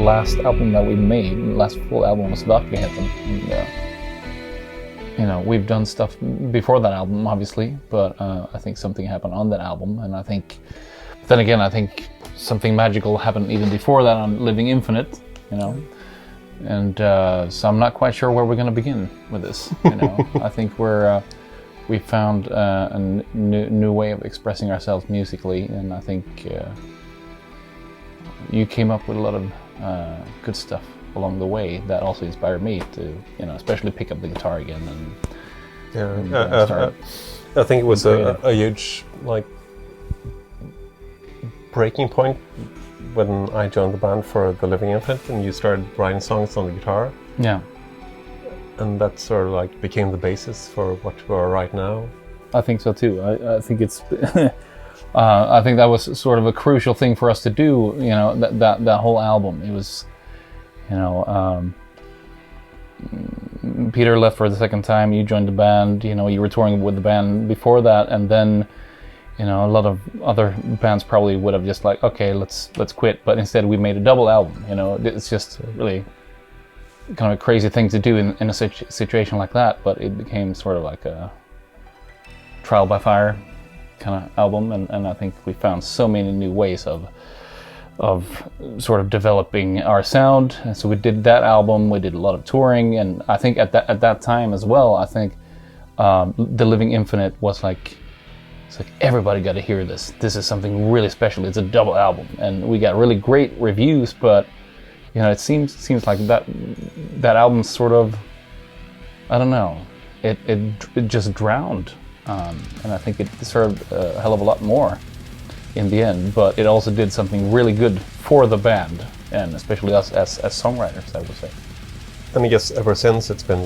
last album that we made, the last full album was Verkligheten. And, we've done stuff before that album, obviously, but I think something happened on that album, and I think something magical happened even before that on Living Infinite, and so I'm not quite sure where we're going to begin with this. I think we found a new way of expressing ourselves musically, and I think you came up with a lot of good stuff along the way that also inspired me to, especially pick up the guitar again and I think it was a huge breaking point when I joined the band for the Living Infant, and you started writing songs on the guitar. Yeah. And that sort of became the basis for what we are right now. I think so too. I think it's. I think that was sort of a crucial thing for us to do. That whole album. It was, Peter left for the second time. You joined the band. You were touring with the band before that, and then, a lot of other bands probably would have just okay, let's quit. But instead, we made a double album. It's just really kind of a crazy thing to do in a situation like that. But it became sort of like a trial by fire kind of album, and I think we found so many new ways of sort of developing our sound. And so we did that album. We did a lot of touring, and I think at that time as well, I think the Living Infinite was it's like everybody got to hear this. This is something really special. It's a double album, and we got really great reviews. But it seems like that album sort of, I don't know, it just drowned, and I think it deserved a hell of a lot more in the end. But it also did something really good for the band, and especially us as songwriters, I would say. And I guess ever since it's been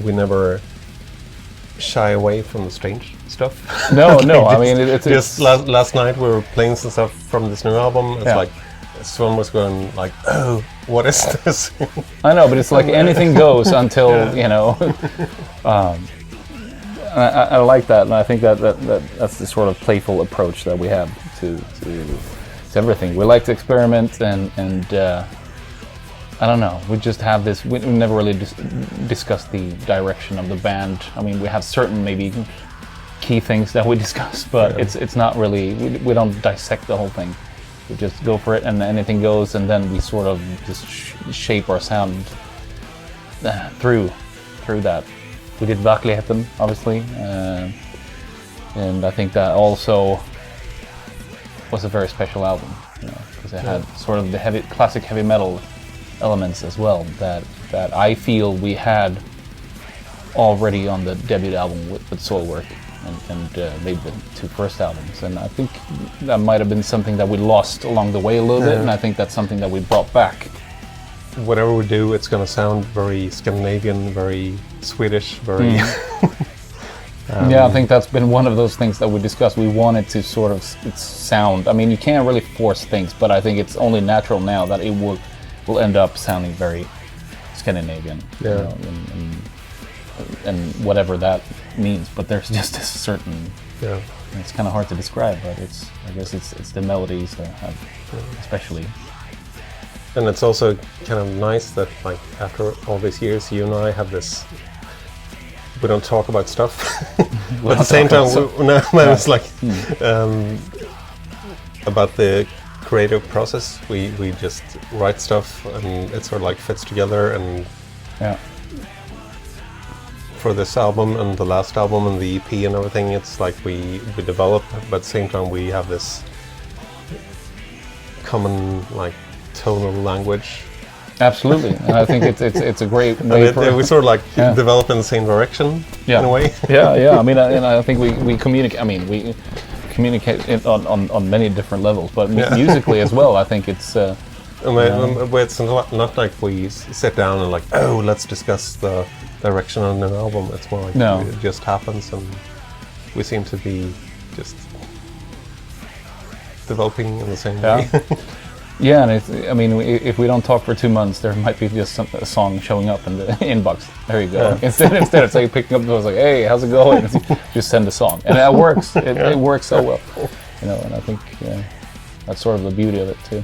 we never shy away from the strange stuff. No. I mean, it's just last night we were playing some stuff from this new album. It's someone was going oh, what is this? I know, but it's anything goes until I like that, and I think that's the sort of playful approach that we have to everything. We like to experiment, and I don't know. We just have this. We never really discuss the direction of the band. I mean, we have certain maybe key things that we discuss, but it's not really. We don't dissect the whole thing. We just go for it, and anything goes, and then we sort of just shape our sound through that. We did Verkligheten, obviously, and I think that also was a very special album, because it had sort of the classic heavy metal elements as well that I feel we had already on the debut album with Soilwork and maybe the two first albums, and I think that might have been something that we lost along the way a little bit, and I think that's something that we brought back. Whatever we do, it's going to sound very Scandinavian, very Swedish, very... I think that's been one of those things that we discussed. We wanted to sort of sound... I mean, you can't really force things, but I think it's only natural now that it will end up sounding very Scandinavian. And whatever that means. But there's just a certain... It's kind of hard to describe, but I guess it's the melodies that have, especially... And it's also kind of nice that, after all these years, you and I have this. We don't talk about stuff, but at the same time, it's about the creative process. We just write stuff, and it sort of fits together. And for this album and the last album and the EP and everything, it's we develop, but at the same time, we have this common tonal language. Absolutely, and I think it's a great way we sort of develop in the same direction in a way. I mean, and I think we communicate. I mean, we communicate it on many different levels, but musically as well. I think it's. It's not like we sit down and let's discuss the direction on an album. It's more it just happens, and we seem to be just developing in the same way. Yeah, and if we don't talk for 2 months, there might be just a song showing up in the inbox. There you go. Instead of picking up the phone, hey, how's it going? Just send a song, and that works. It works so well, and I think that's sort of the beauty of it too.